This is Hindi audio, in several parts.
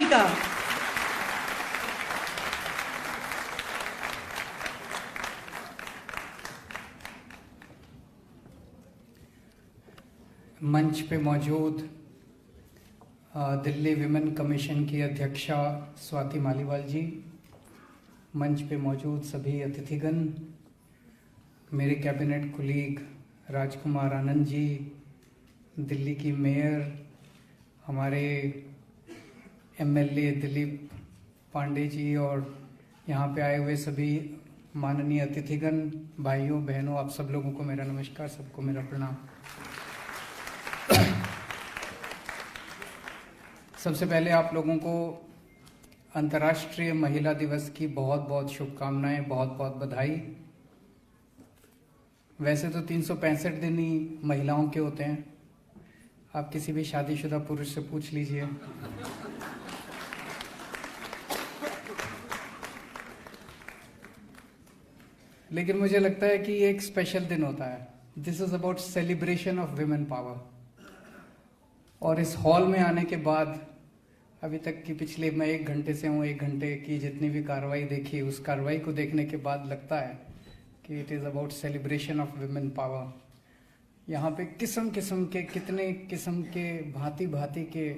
दीपिका। मंच पे मौजूद दिल्ली विमेन कमीशन की अध्यक्षा स्वाति मालीवाल जी, मंच पे मौजूद सभी अतिथिगण, मेरे कैबिनेट कुलीग राजकुमार आनंद जी, दिल्ली की मेयर, हमारे एमएलए दिलीप पांडे जी और यहाँ पे आए हुए सभी माननीय अतिथिगण, भाइयों बहनों, आप सब लोगों को मेरा नमस्कार, सबको मेरा प्रणाम। सबसे पहले आप लोगों को अंतर्राष्ट्रीय महिला दिवस की बहुत बहुत शुभकामनाएं, बहुत बहुत बधाई। वैसे तो 365 दिन ही महिलाओं के होते हैं, आप किसी भी शादीशुदा पुरुष से पूछ लीजिए। लेकिन मुझे लगता है कि ये एक स्पेशल दिन होता है। This is about celebration of women power. और इस हॉल में आने के बाद अभी तक की पिछले मैं 1 घंटे से हूँ, 1 घंटे की जितनी भी कार्रवाई देखी, उस कार्रवाई को देखने के बाद लगता है कि it is about celebration of women power. यहाँ पे किस्म किस्म के, कितने किस्म के, भांति भांति के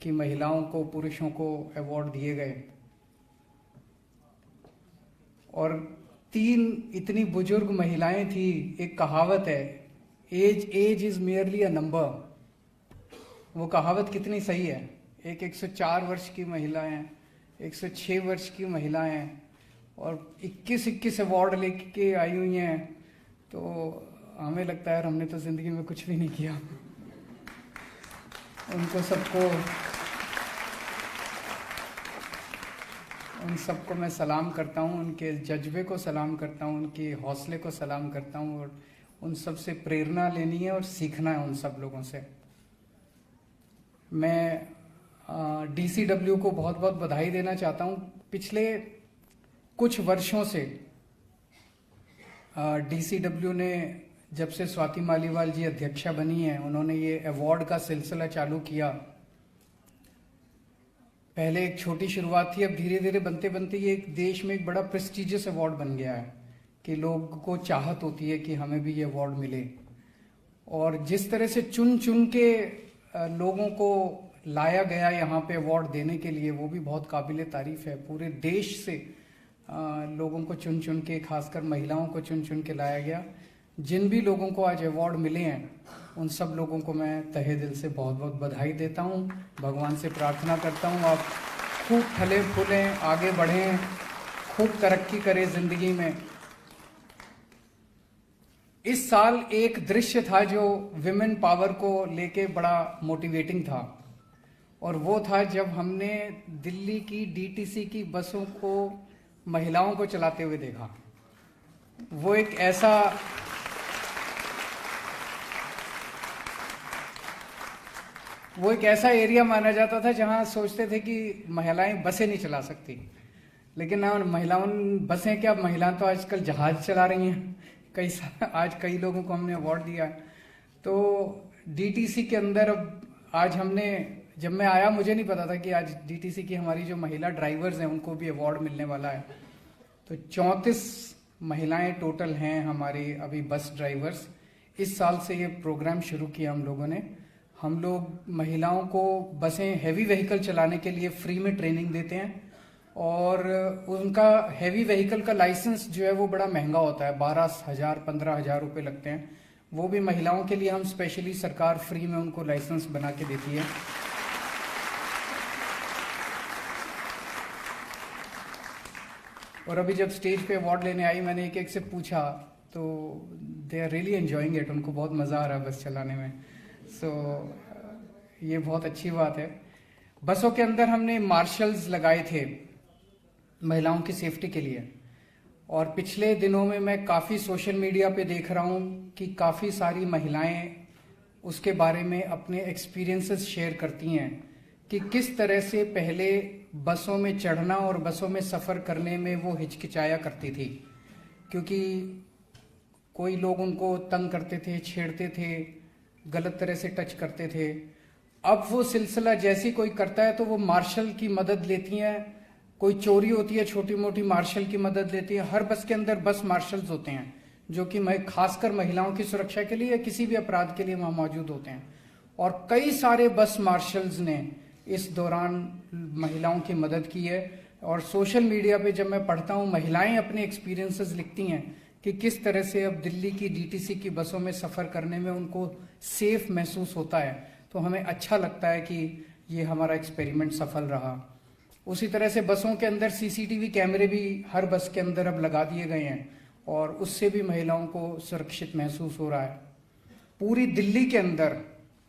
की महिलाओं को, पुरुषों को अवार्ड दिए गए। और 3 इतनी बुजुर्ग महिलाएं थी। एक कहावत है, age is merely a number. वो कहावत कितनी सही है। एक 104 वर्ष की महिला है, 106 वर्ष की महिला है और 21 अवार्ड लेके आई हुई हैं। तो हमें लगता है हमने तो जिंदगी में कुछ भी नहीं किया। उन सबको मैं सलाम करता हूँ, उनके जज्बे को सलाम करता हूँ, उनके हौसले को सलाम करता हूँ और उन सब से प्रेरणा लेनी है और सीखना है उन सब लोगों से। मैं डीसीडब्ल्यू को बहुत बहुत बधाई देना चाहता हूँ। पिछले कुछ वर्षों से डीसीडब्ल्यू ने, जब से स्वाति मालीवाल जी अध्यक्षा बनी हैं, उन्होंने ये अवार्ड का सिलसिला चालू किया। पहले एक छोटी शुरुआत थी, अब धीरे धीरे बनते बनते ये एक देश में एक बड़ा प्रेस्टिजियस अवार्ड बन गया है कि लोग को चाहत होती है कि हमें भी ये अवार्ड मिले। और जिस तरह से चुन चुन के लोगों को लाया गया यहाँ पे अवार्ड देने के लिए, वो भी बहुत काबिले तारीफ है। पूरे देश से लोगों को चुन चुन के, खासकर महिलाओं को चुन चुन के लाया गया। जिन भी लोगों को आज अवार्ड मिले हैं, उन सब लोगों को मैं तहे दिल से बहुत बहुत बधाई देता हूँ। भगवान से प्रार्थना करता हूँ आप खूब फले फूलें, आगे बढ़ें, खूब तरक्की करें जिंदगी में। इस साल एक दृश्य था जो विमेन पावर को लेके बड़ा मोटिवेटिंग था, और वो था जब हमने दिल्ली की डीटीसी की बसों को, महिलाओं को चलाते हुए देखा। वो एक ऐसा एरिया माना जाता था जहां सोचते थे कि महिलाएं बसें नहीं चला सकती। लेकिन ना, महिलाओं बसें क्या, महिलाएं तो आजकल जहाज चला रही हैं। आज कई लोगों को हमने अवार्ड दिया है। तो डीटीसी के अंदर अब आज हमने, जब मैं आया मुझे नहीं पता था कि आज डीटीसी की हमारी जो महिला ड्राइवर्स हैं उनको भी अवार्ड मिलने वाला है। तो 34 महिलाएं टोटल हैं हमारी अभी बस ड्राइवर्स। इस साल से ये प्रोग्राम शुरू किया हम लोगों ने। हम लोग महिलाओं को बसें, हैवी व्हीकल चलाने के लिए फ्री में ट्रेनिंग देते हैं। और उनका हैवी व्हीकल का लाइसेंस जो है वो बड़ा महंगा होता है, 12,000 15,000 रुपये लगते हैं। वो भी महिलाओं के लिए हम स्पेशली, सरकार फ्री में उनको लाइसेंस बना के देती है। और अभी जब स्टेज पे अवार्ड लेने आई, मैंने एक एक से पूछा तो they are really enjoying it. उनको बहुत मज़ा आ रहा है बस चलाने में। ये बहुत अच्छी बात है। बसों के अंदर हमने मार्शल्स लगाए थे महिलाओं की सेफ्टी के लिए। और पिछले दिनों में मैं काफ़ी सोशल मीडिया पे देख रहा हूँ कि काफ़ी सारी महिलाएं उसके बारे में अपने एक्सपीरियंसेस शेयर करती हैं कि किस तरह से पहले बसों में चढ़ना और बसों में सफ़र करने में वो हिचकिचाया करती थी, क्योंकि कोई लोग उनको तंग करते थे, छेड़ते थे, गलत तरह से टच करते थे। अब वो सिलसिला जैसी कोई करता है तो वो मार्शल की मदद लेती हैं, कोई चोरी होती है छोटी मोटी मार्शल की मदद लेती है। हर बस के अंदर बस मार्शल्स होते हैं जो कि खासकर महिलाओं की सुरक्षा के लिए या किसी भी अपराध के लिए वहां मौजूद होते हैं। और कई सारे बस मार्शल्स ने इस दौरान महिलाओं की मदद की है। और सोशल मीडिया पे जब मैं पढ़ता हूँ, महिलाएं अपने एक्सपीरियंसेस लिखती हैं कि किस तरह से अब दिल्ली की डीटीसी की बसों में सफ़र करने में उनको सेफ महसूस होता है, तो हमें अच्छा लगता है कि ये हमारा एक्सपेरिमेंट सफल रहा। उसी तरह से बसों के अंदर सीसीटीवी कैमरे भी हर बस के अंदर अब लगा दिए गए हैं और उससे भी महिलाओं को सुरक्षित महसूस हो रहा है। पूरी दिल्ली के अंदर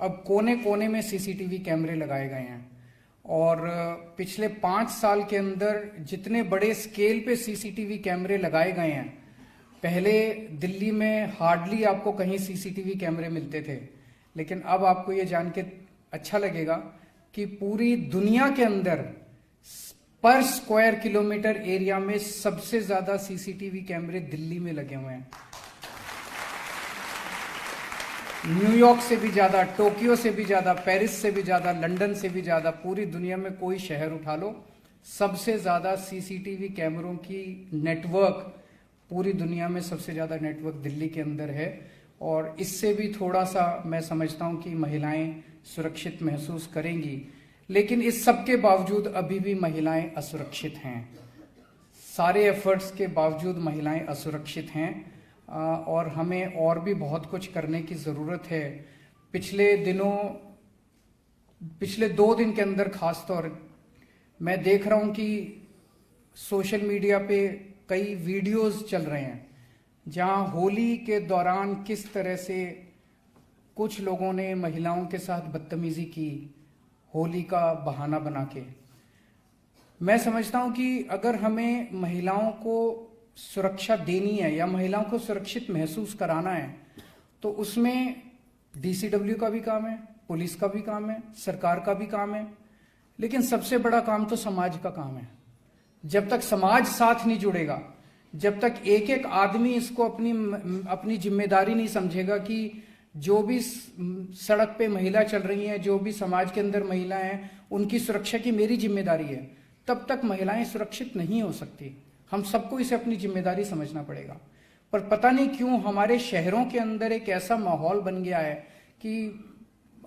अब कोने कोने में सीसीटीवी कैमरे लगाए गए हैं और पिछले 5 साल के अंदर जितने बड़े स्केल पे सीसीटीवी कैमरे लगाए गए हैं, पहले दिल्ली में हार्डली आपको कहीं सीसीटीवी कैमरे मिलते थे, लेकिन अब आपको ये जान के अच्छा लगेगा कि पूरी दुनिया के अंदर पर स्क्वायर किलोमीटर एरिया में सबसे ज्यादा सीसीटीवी कैमरे दिल्ली में लगे हुए हैं। न्यूयॉर्क से भी ज्यादा, टोक्यो से भी ज्यादा, पेरिस से भी ज्यादा, लंदन से भी ज्यादा, पूरी दुनिया में कोई शहर उठा लो, सबसे ज्यादा सीसीटीवी कैमरों की नेटवर्क पूरी दुनिया में सबसे ज्यादा नेटवर्क दिल्ली के अंदर है। और इससे भी थोड़ा सा मैं समझता हूं कि महिलाएं सुरक्षित महसूस करेंगी, लेकिन इस सब के बावजूद अभी भी महिलाएं असुरक्षित हैं। सारे एफर्ट्स के बावजूद महिलाएं असुरक्षित हैं और हमें और भी बहुत कुछ करने की ज़रूरत है। पिछले 2 दिन के अंदर खासतौर मैं देख रहा हूं कि सोशल मीडिया पे कई वीडियोस चल रहे हैं जहां होली के दौरान किस तरह से कुछ लोगों ने महिलाओं के साथ बदतमीजी की, होली का बहाना बना के। मैं समझता हूं कि अगर हमें महिलाओं को सुरक्षा देनी है या महिलाओं को सुरक्षित महसूस कराना है, तो उसमें डीसीडब्ल्यू का भी काम है, पुलिस का भी काम है, सरकार का भी काम है, लेकिन सबसे बड़ा काम तो समाज का काम है। जब तक समाज साथ नहीं जुड़ेगा, जब तक एक एक आदमी इसको अपनी जिम्मेदारी नहीं समझेगा कि जो भी सड़क पे महिला चल रही हैं, जो भी समाज के अंदर महिलाएं हैं, उनकी सुरक्षा की मेरी जिम्मेदारी है, तब तक महिलाएं सुरक्षित नहीं हो सकती। हम सबको इसे अपनी जिम्मेदारी समझना पड़ेगा। पर पता नहीं क्यों हमारे शहरों के अंदर एक ऐसा माहौल बन गया है कि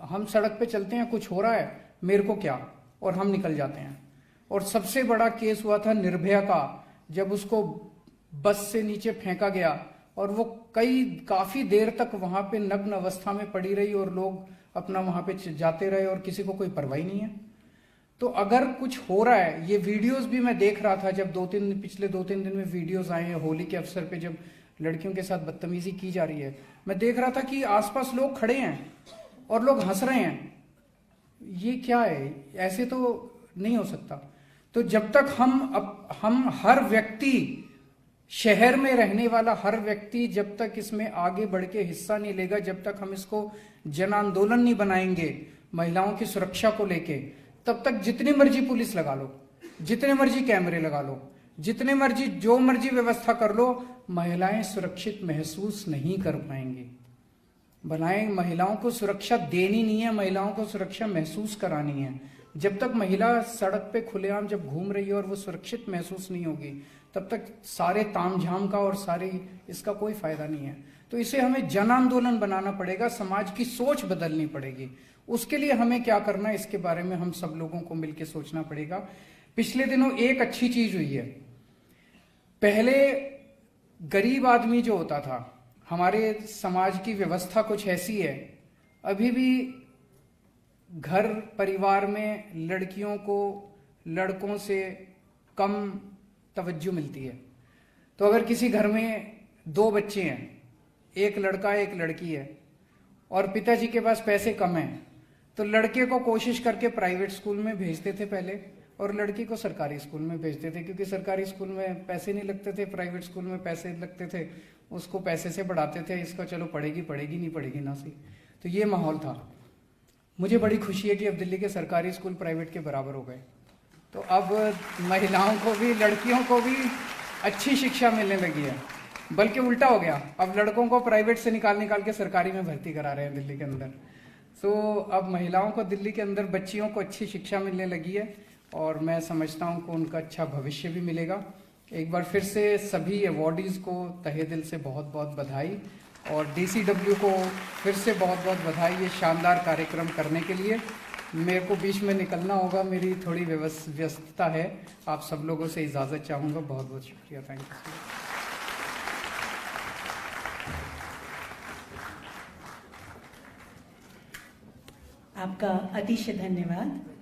हम सड़क पे चलते हैं, कुछ हो रहा है, मेरे को क्या, और हम निकल जाते हैं। और सबसे बड़ा केस हुआ था निर्भया का, जब उसको बस से नीचे फेंका गया और वो काफी देर तक वहां पे नग्न अवस्था में पड़ी रही और लोग अपना वहां पे जाते रहे और किसी को कोई परवाही नहीं है। तो अगर कुछ हो रहा है, ये वीडियोस भी मैं देख रहा था जब पिछले 2-3 दिन में वीडियोस आए हैं होली के अवसर पे जब लड़कियों के साथ बदतमीजी की जा रही है, मैं देख रहा था कि आसपास लोग खड़े हैं और लोग हंस रहे हैं। ये क्या है? ऐसे तो नहीं हो सकता। तो जब तक हम हर व्यक्ति, शहर में रहने वाला हर व्यक्ति जब तक इसमें आगे बढ़ के हिस्सा नहीं लेगा, जब तक हम इसको जन आंदोलन नहीं बनाएंगे महिलाओं की सुरक्षा को लेके, तब तक जितनी मर्जी पुलिस लगा लो, जितने मर्जी कैमरे लगा लो, जितने मर्जी जो मर्जी व्यवस्था कर लो, महिलाएं सुरक्षित महसूस नहीं कर पाएंगी। महिलाओं को सुरक्षा देनी नहीं है, महिलाओं को सुरक्षा महसूस करानी है। जब तक महिला सड़क पे खुलेआम जब घूम रही है और वो सुरक्षित महसूस नहीं होगी, तब तक सारे तामझाम का और सारी इसका कोई फायदा नहीं है। तो इसे हमें जन आंदोलन बनाना पड़ेगा, समाज की सोच बदलनी पड़ेगी। उसके लिए हमें क्या करना है, इसके बारे में हम सब लोगों को मिलकर सोचना पड़ेगा। पिछले दिनों एक अच्छी चीज हुई है। पहले गरीब आदमी जो होता था, हमारे समाज की व्यवस्था कुछ ऐसी है, अभी भी घर परिवार में लड़कियों को लड़कों से कम तवज्जो मिलती है। तो अगर किसी घर में 2 बच्चे हैं, एक लड़का एक लड़की है, और पिताजी के पास पैसे कम हैं, तो लड़के को कोशिश करके प्राइवेट स्कूल में भेजते थे पहले, और लड़की को सरकारी स्कूल में भेजते थे, क्योंकि सरकारी स्कूल में पैसे नहीं लगते थे, प्राइवेट स्कूल में पैसे लगते थे, उसको पैसे से बढ़ाते थे, इसको चलो पढ़ेगी नहीं पढ़ेगी ना सी। तो ये माहौल था। मुझे बड़ी खुशी है कि अब दिल्ली के सरकारी स्कूल प्राइवेट के बराबर हो गए, तो अब महिलाओं को भी, लड़कियों को भी अच्छी शिक्षा मिलने लगी है। बल्कि उल्टा हो गया, अब लड़कों को प्राइवेट से निकाल के सरकारी में भर्ती करा रहे हैं दिल्ली के अंदर। तो अब महिलाओं को दिल्ली के अंदर बच्चियों को अच्छी शिक्षा मिलने लगी है और मैं समझता हूँ कि उनका अच्छा भविष्य भी मिलेगा। एक बार फिर से सभी अवॉर्डीज़ को तहे दिल से बहुत बहुत बधाई और DCW को फिर से बहुत बहुत बधाई ये शानदार कार्यक्रम करने के लिए। मेरे को बीच में निकलना होगा, मेरी थोड़ी व्यस्तता है। आप सब लोगों से इजाज़त चाहूँगा। बहुत बहुत शुक्रिया। Thank you. आपका अतिशय धन्यवाद।